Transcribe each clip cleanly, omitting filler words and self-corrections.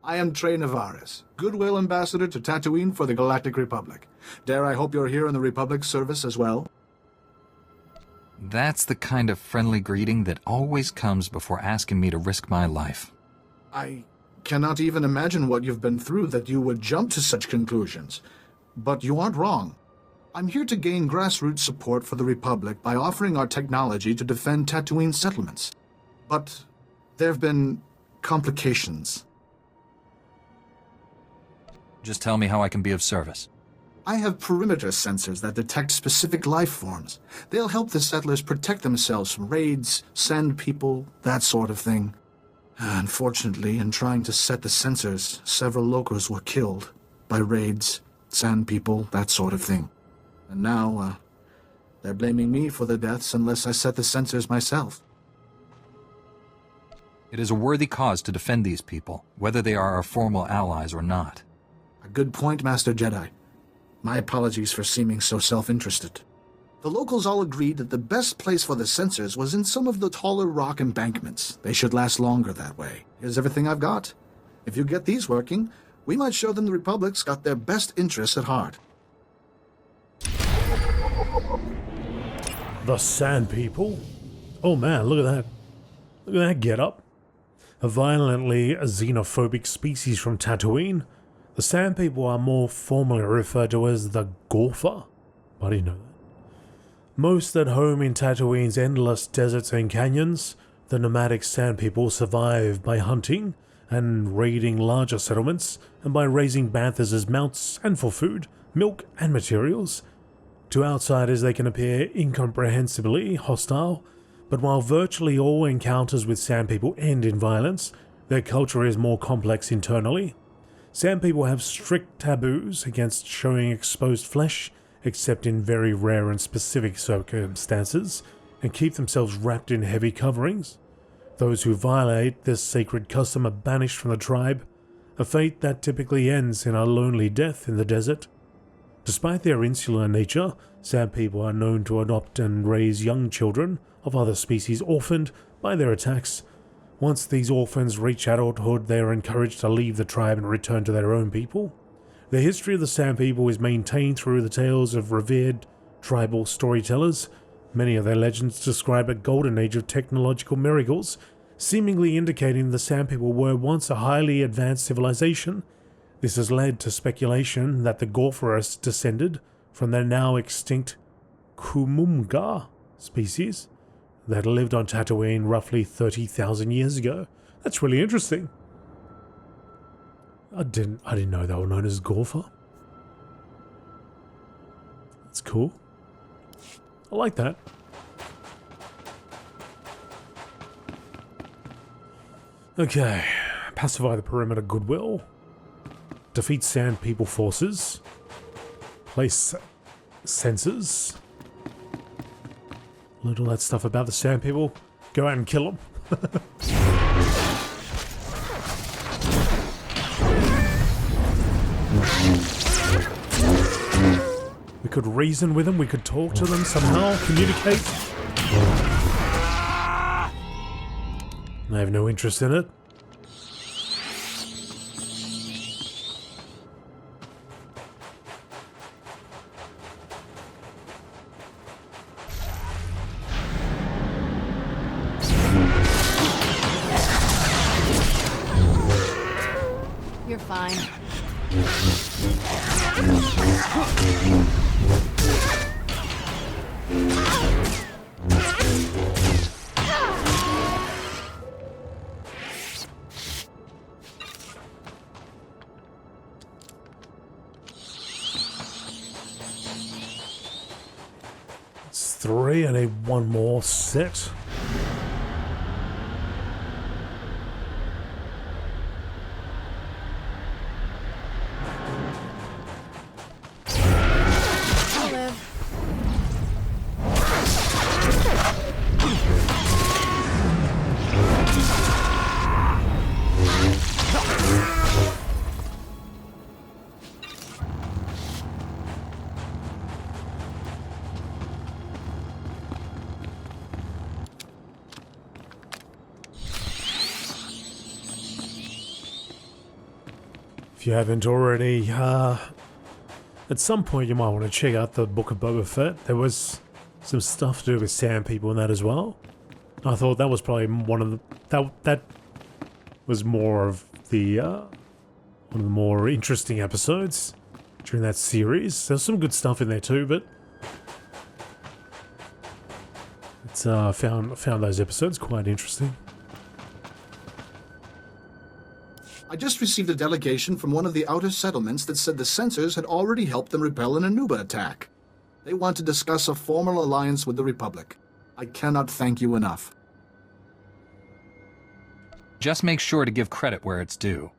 I am Trey Navares, Goodwill Ambassador to Tatooine for the Galactic Republic. Dare I hope you're here in the Republic's service as well? That's the kind of friendly greeting that always comes before asking me to risk my life. I cannot even imagine what you've been through that you would jump to such conclusions. But you aren't wrong. I'm here to gain grassroots support for the Republic by offering our technology to defend Tatooine settlements. But there have been complications. Just tell me how I can be of service. I have perimeter sensors that detect specific life forms. They'll help the settlers protect themselves from raids, sand people, that sort of thing. Unfortunately, in trying to set the sensors, several locals were killed by raids, sand people, that sort of thing. And now, they're blaming me for the deaths unless I set the sensors myself. It is a worthy cause to defend these people, whether they are our formal allies or not. A good point, Master Jedi. My apologies for seeming so self-interested. The locals all agreed that the best place for the sensors was in some of the taller rock embankments. They should last longer that way. Here's everything I've got. If you get these working, we might show them the Republic's got their best interests at heart. The Sand People? Oh man, look at that. Look at that get-up. A violently xenophobic species from Tatooine, the Sand People are more formally referred to as the Gorfa. I didn't know that. Most at home in Tatooine's endless deserts and canyons, the nomadic Sand People survive by hunting and raiding larger settlements, and by raising banthas as mounts and for food, milk and materials. To outsiders they can appear incomprehensibly hostile, but while virtually all encounters with Sand People end in violence, their culture is more complex internally. Sand People have strict taboos against showing exposed flesh, except in very rare and specific circumstances, and keep themselves wrapped in heavy coverings. Those who violate this sacred custom are banished from the tribe, a fate that typically ends in a lonely death in the desert. Despite their insular nature, Sand People are known to adopt and raise young children of other species orphaned by their attacks. Once these orphans reach adulthood, they are encouraged to leave the tribe and return to their own people. The history of the Sand People is maintained through the tales of revered tribal storytellers. Many of their legends describe a golden age of technological miracles, seemingly indicating the Sand People were once a highly advanced civilization. This has led to speculation that the Gorfarists descended from their now extinct Kumumga species that lived on Tatooine roughly 30,000 years ago. That's really interesting. I didn't know they were known as Gorfa. That's cool. I like that. Okay, pacify the perimeter Goodwill. Defeat Sand People forces. Place sensors. Learn all that stuff about the Sand People. Go out and kill them. We could reason with them. We could talk to them somehow. Communicate. I have no interest in it. You're fine. It's 3. I need one more set. If you haven't already, at some point you might want to check out the Book of Boba Fett. There was some stuff to do with sand people in that as well. I thought that was probably one of the... That was more of the... one of the more interesting episodes during that series. There's some good stuff in there too, but... It's, found those episodes quite interesting. I just received a delegation from one of the outer settlements that said the censors had already helped them repel an Anuba attack. They want to discuss a formal alliance with the Republic. I cannot thank you enough. Just make sure to give credit where it's due.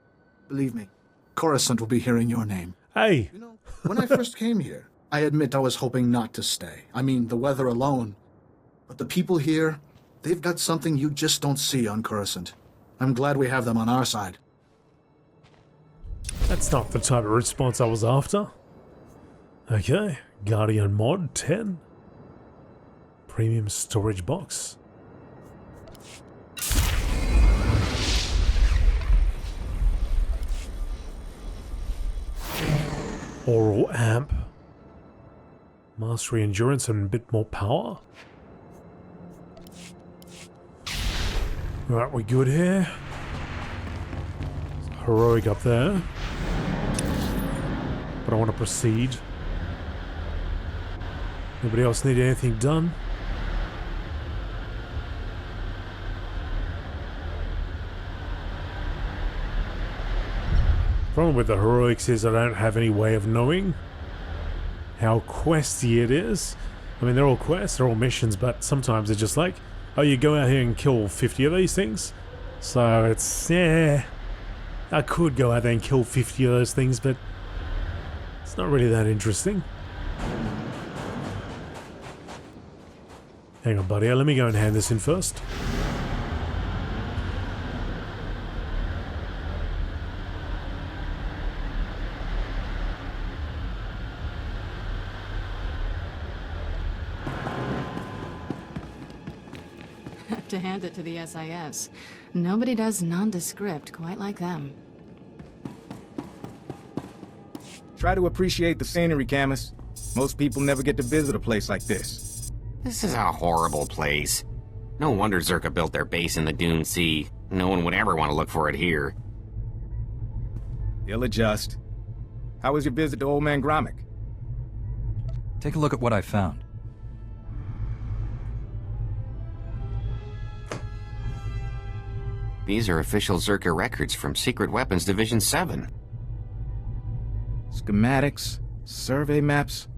Believe me, Coruscant will be hearing your name. Hey! You know, when I first came here, I admit I was hoping not to stay. I mean, the weather alone. But the people here, they've got something you just don't see on Coruscant. I'm glad we have them on our side. That's not the type of response I was after. Okay, Guardian Mod 10. Premium storage box. Oral amp. Mastery endurance and a bit more power. Right, we good here? Heroic up there. But I want to proceed. Nobody else need anything done? Problem with the heroics is I don't have any way of knowing how questy it is. I mean, they're all quests, they're all missions, but sometimes they're just like, oh, you go out here and kill 50 of these things. So it's, yeah, I could go out there and kill 50 of those things, but it's not really that interesting. Hang on, buddy, let me go and hand this in first. To hand it to the SIS. Nobody does nondescript quite like them. Try to appreciate the scenery, Camus. Most people never get to visit a place like this. This is a horrible place. No wonder Zerka built their base in the Dune Sea. No one would ever want to look for it here. They'll adjust. How was your visit to Old Man Gromit? Take a look at what I found. These are official Zerka records from Secret Weapons Division 7. Schematics, survey maps.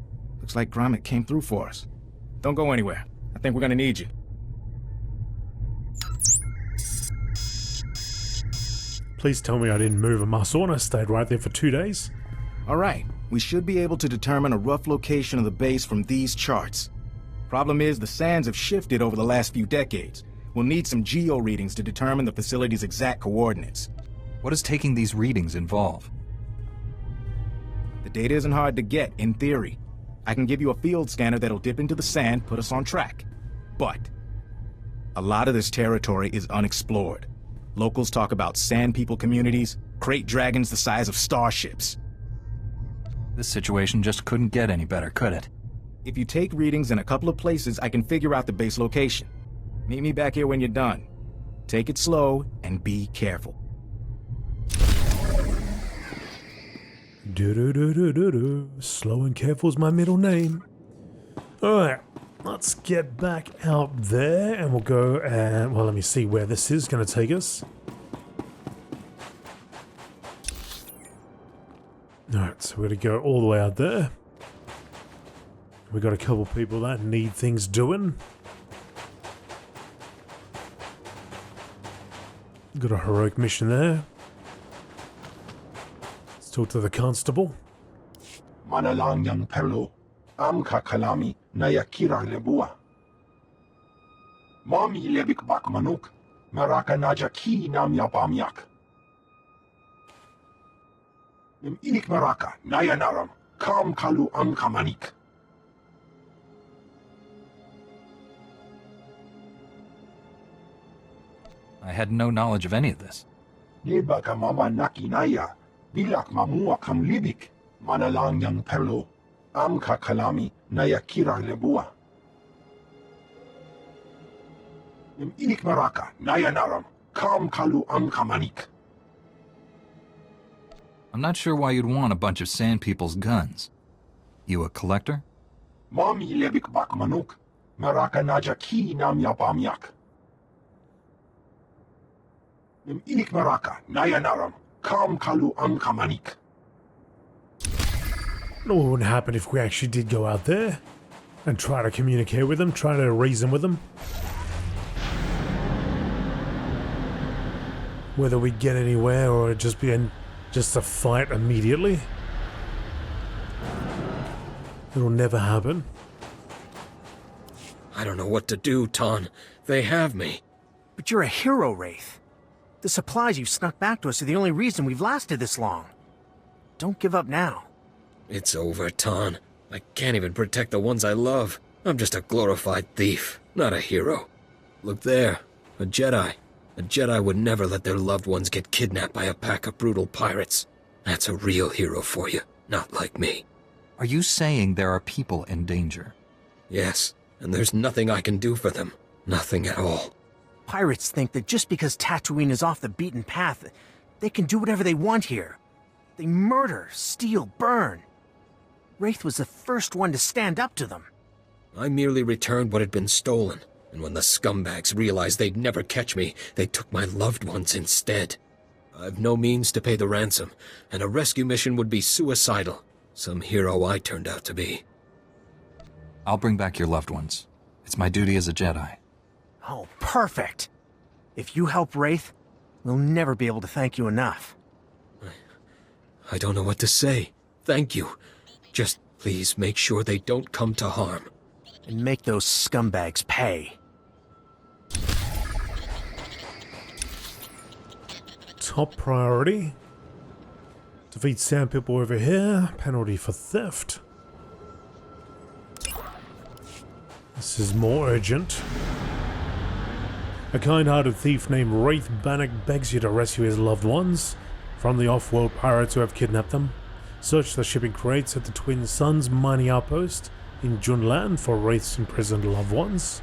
Looks like Gromit came through for us. Don't go anywhere. I think we're gonna need you. Please tell me I didn't move a muscle and I stayed right there for 2 days. All right, we should be able to determine a rough location of the base from these charts. Problem is, the sands have shifted over the last few decades. We'll need some geo readings to determine the facility's exact coordinates. What does taking these readings involve? The data isn't hard to get, in theory. I can give you a field scanner that'll dip into the sand, put us on track. But a lot of this territory is unexplored. Locals talk about sand people communities, crate dragons the size of starships. This situation just couldn't get any better, could it? If you take readings in a couple of places, I can figure out the base location. Meet me back here when you're done. Take it slow and be careful. Do-do-do-do-do-do. Slow and careful is my middle name. Alright, let's get back out there and we'll go and, well, let me see where this is going to take us. Alright, so we're going to go all the way out there. We got a couple people that need things doing. Got a heroic mission there. Let's talk to the constable. Manalang yang perlu, am kakalami na yakira lebua. Mami lebik bak manuk, maraka naja ki nam yapamyak. Nim inik maraka, nayanaram, kam kalu am kamanik. I had no knowledge of any of this. Nebaka mama naki naya, Bilak mamua kam libik, manalang yang perlo, am kakalami nayakira lebua. Inik maraka, nayanaram, kam kalu am kamanik. I'm not sure why you'd want a bunch of sand people's guns. You a collector? Mami lebik bak manuk, maraka najaki nam yapamyak. Inik maraka, nayanaram, kam kalu am kamanik. What would happen if we actually did go out there and try to communicate with them, try to reason with them? Whether we get anywhere or it just be just a fight immediately? It'll never happen. I don't know what to do, Ton. They have me. But you're a hero, Wraith. The supplies you snuck back to us are the only reason we've lasted this long. Don't give up now. It's over, Ton. I can't even protect the ones I love. I'm just a glorified thief, not a hero. Look there, a Jedi. A Jedi would never let their loved ones get kidnapped by a pack of brutal pirates. That's a real hero for you, not like me. Are you saying there are people in danger? Yes, and there's nothing I can do for them. Nothing at all. Pirates think that just because Tatooine is off the beaten path, they can do whatever they want here. They murder, steal, burn. Wraith was the first one to stand up to them. I merely returned what had been stolen, and when the scumbags realized they'd never catch me, they took my loved ones instead. I've no means to pay the ransom, and a rescue mission would be suicidal. Some hero I turned out to be. I'll bring back your loved ones. It's my duty as a Jedi. Oh, perfect. If you help Wraith, we'll never be able to thank you enough. I don't know what to say. Thank you. Just please make sure they don't come to harm. And make those scumbags pay. Top priority. Defeat sand people over here. Penalty for theft. This is more urgent. A kind-hearted thief named Wraith Bannock begs you to rescue his loved ones from the off-world pirates who have kidnapped them. Search the shipping crates at the Twin Suns mining outpost in Junlan for Wraith's imprisoned loved ones.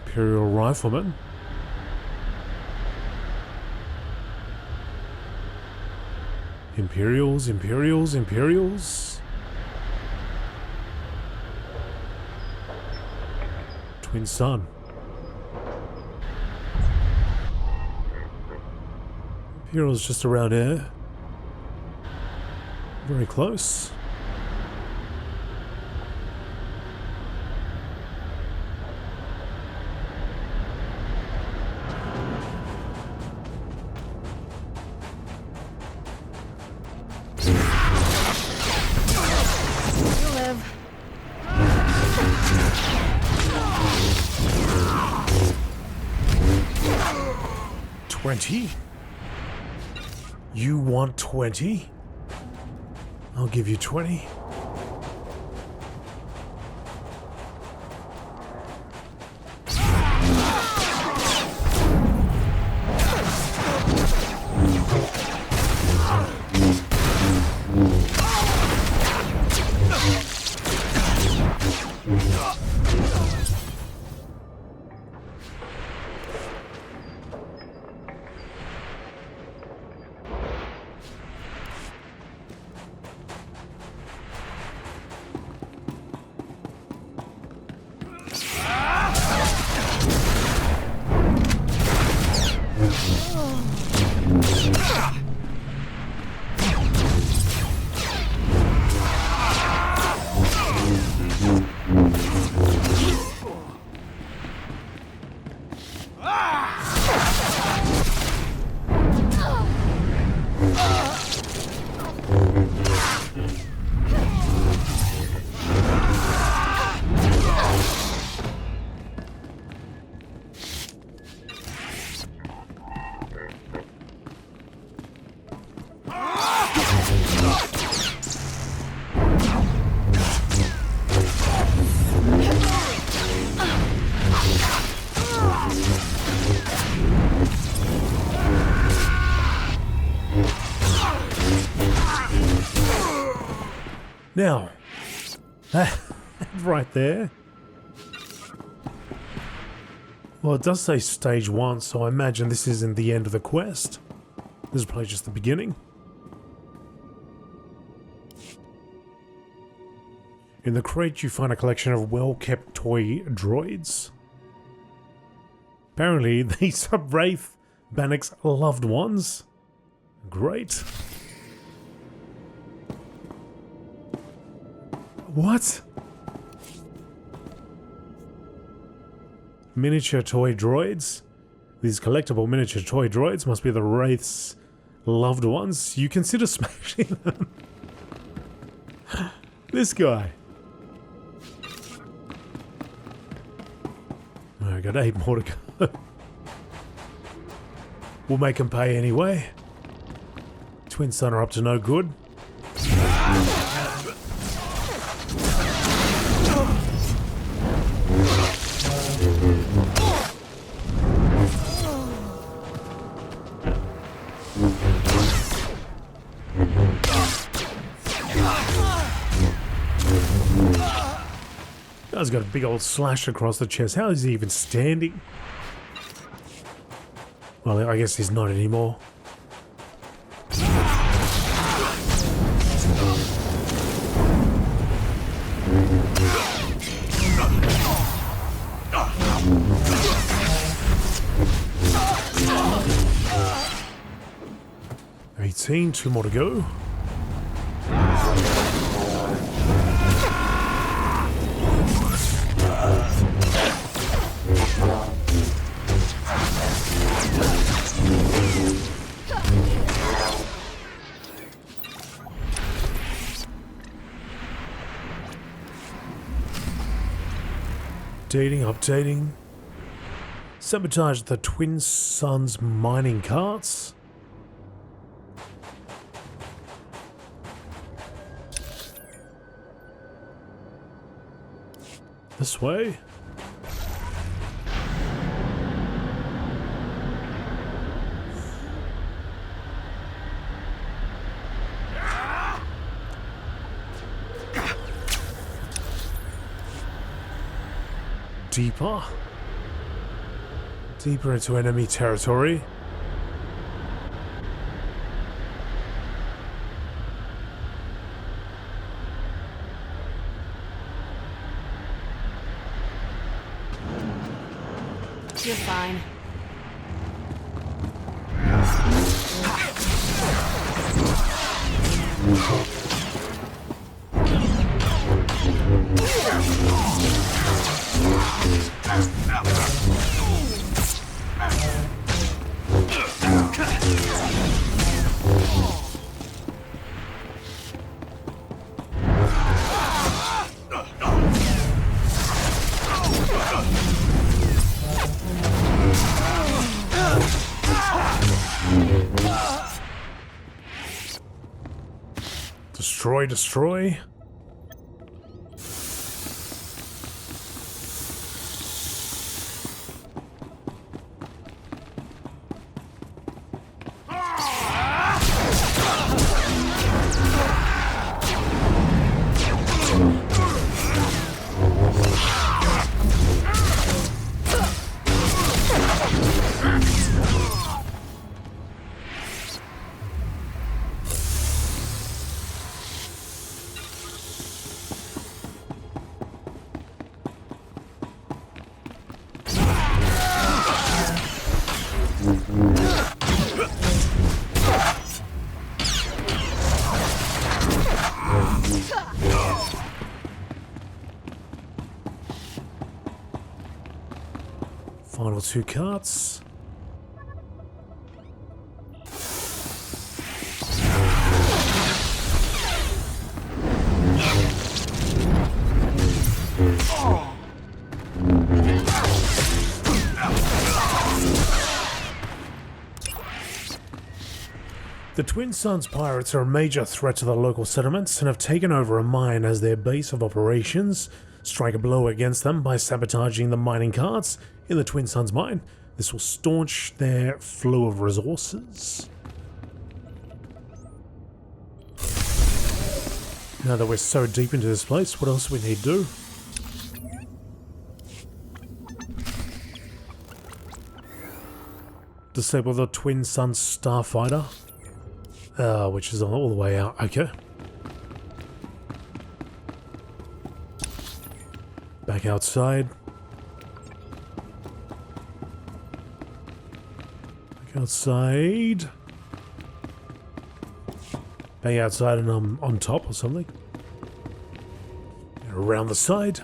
Imperial Rifleman. Imperials, Imperials, Imperials. Twin Sun. Imperials just around here. Very close. You live. 20? You want 20? I'll give you 20. Now, that right there. Well, it does say stage 1, so I imagine this isn't the end of the quest. This is probably just the beginning. In the crate, you find a collection of well-kept toy droids. Apparently, these are Wraith Bannock's loved ones. Great. What? Miniature toy droids? These collectible miniature toy droids must be the Wraith's loved ones. You consider smashing them? This guy. I got 8 more to go. We'll make him pay anyway. Twin Sun are up to no good. Guy's got a big old slash across the chest. How is he even standing? Well, I guess he's not anymore. Two more to go. Updating. Sabotage the Twin Suns mining carts. This way. Deeper into enemy territory. You're fine. Destroy. Final 2 carts. The Twin Suns pirates are a major threat to the local settlements and have taken over a mine as their base of operations. Strike a blow against them by sabotaging the mining carts in the Twin Suns mine. This will staunch their flow of resources. Now that we're so deep into this place, what else do we need to do? Disable the Twin Suns Starfighter. Which is all the way out. Okay. Back outside. Back outside. Back outside and I'm on top or something. Around the side.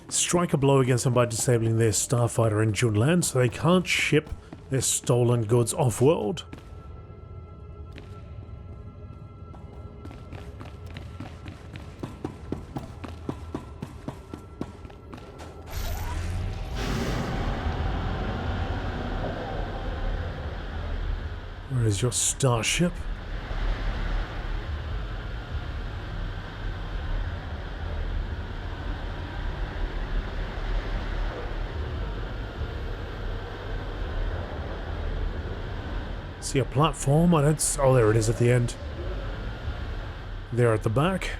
Strike a blow against them by disabling their starfighter in June land so they can't ship their stolen goods off-world. Where is your starship? See a platform? I don't. Oh, there it is at the end. There at the back.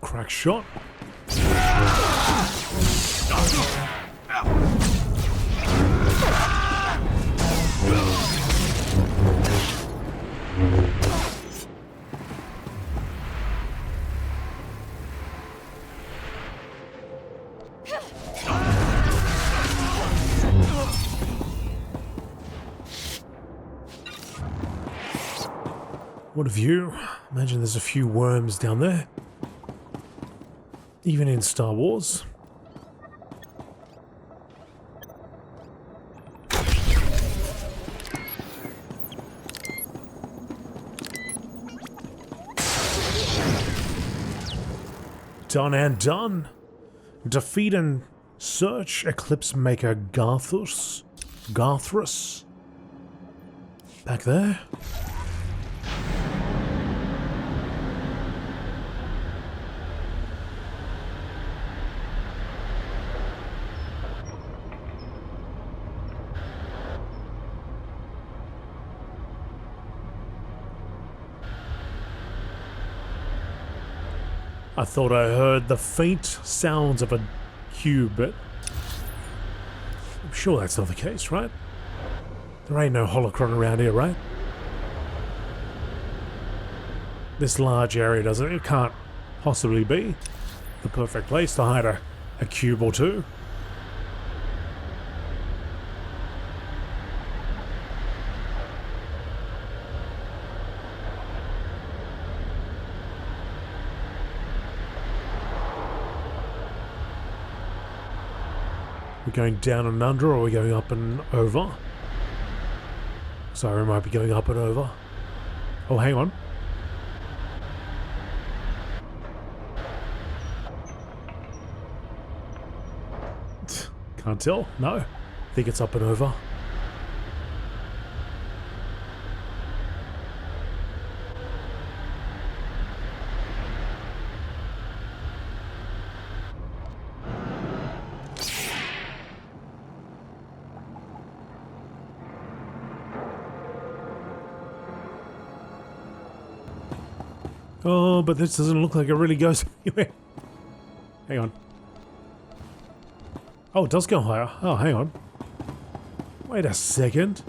Crack shot. What a view. Imagine there's a few worms down there. Even in Star Wars. Done and done. Defeat and search Eclipse Maker Garthus. Back there. I thought I heard the faint sounds of a cube, but I'm sure that's not the case, right? There ain't no holocron around here, right? This large area doesn't. It can't possibly be the perfect place to hide a cube or two. We're going down and under, or are we going up and over? Sorry, we might be going up and over. Oh, hang on. Can't tell. No. Think it's up and over. Oh, but this doesn't look like it really goes anywhere. Hang on. Oh, it does go higher. Oh, hang on. Wait a second.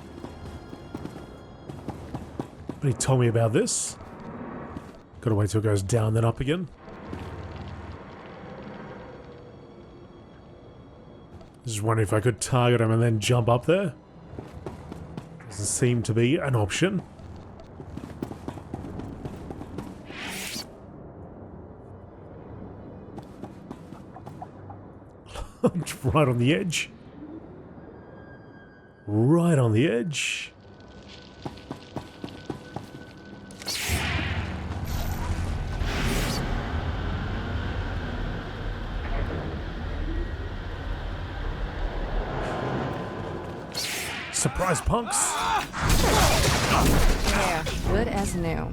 But he told me about this. Gotta wait till it goes down, then up again. Just wondering if I could target him and then jump up there. Doesn't seem to be an option. Right on the edge. Right on the edge. Surprise, punks! There, good as new.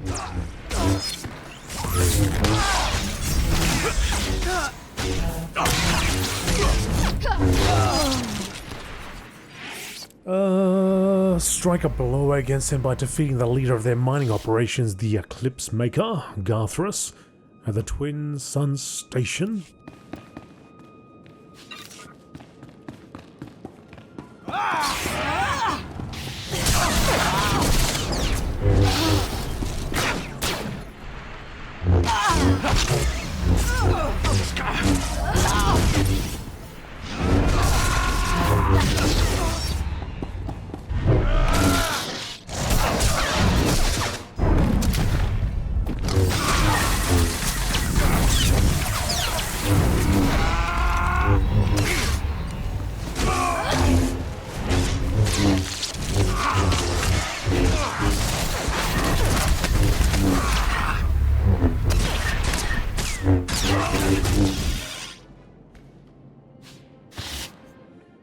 Strike a blow against him by defeating the leader of their mining operations, the Eclipse Maker, Garthrus, at the Twin Suns Station.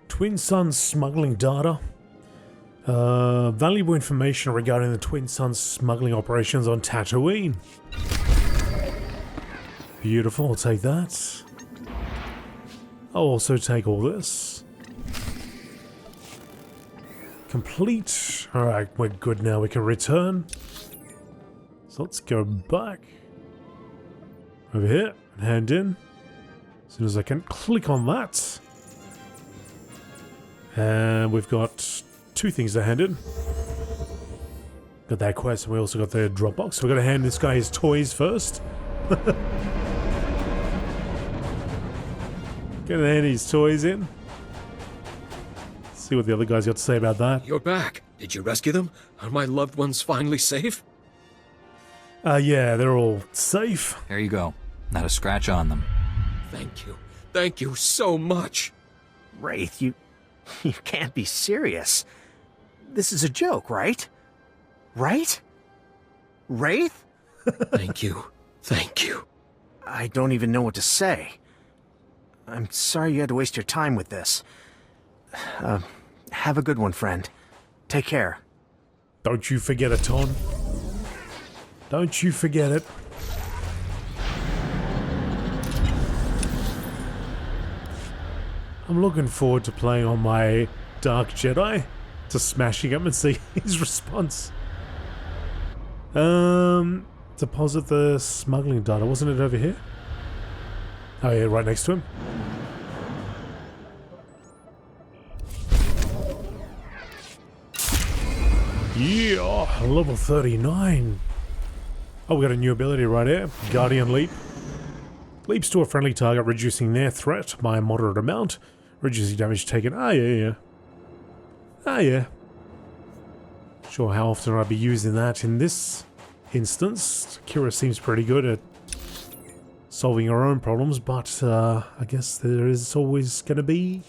Twin Suns smuggling data. Valuable information regarding the Twin Suns smuggling operations on Tatooine. Beautiful, I'll take that. I'll also take all this. Complete. Alright, we're good now, we can return. So let's go back. Over here, and hand in. As soon as I can click on that. And we've got 2 things to hand in. Got that quest, and we also got the Dropbox. So we've got to hand this guy his toys first. Gonna hand his toys in. See what the other guys got to say about that. You're back. Did you rescue them? Are my loved ones finally safe? Yeah, they're all safe. There you go. Not a scratch on them. Thank you. Thank you so much. Wraith, you can't be serious. This is a joke, right? Right? Wraith? Thank you. Thank you. I don't even know what to say. I'm sorry you had to waste your time with this. Have a good one, friend. Take care. Don't you forget it, Ton. Don't you forget it. I'm looking forward to playing on my Dark Jedi, to smashing him and see his response. Deposit the smuggling data. Wasn't it over here? Oh yeah, right next to him. Yeah, level 39. Oh, we got a new ability right here. Guardian Leap. Leaps to a friendly target, reducing their threat by a moderate amount. Reducing damage taken. Ah, yeah. Sure how often I'll be using that in this instance. Kira seems pretty good at solving her own problems, but I guess there is always going to be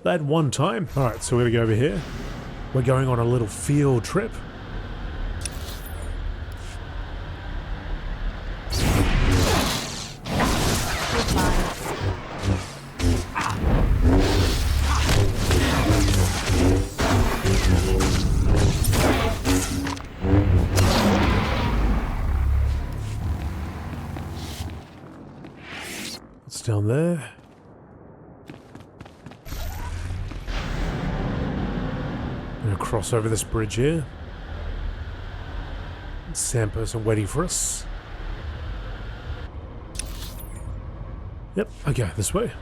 that one time. Alright, so we're going to go over here. We're going on a little field trip. What's down there? I'm gonna cross over this bridge here. Sand person waiting for us. Yep, okay, this way.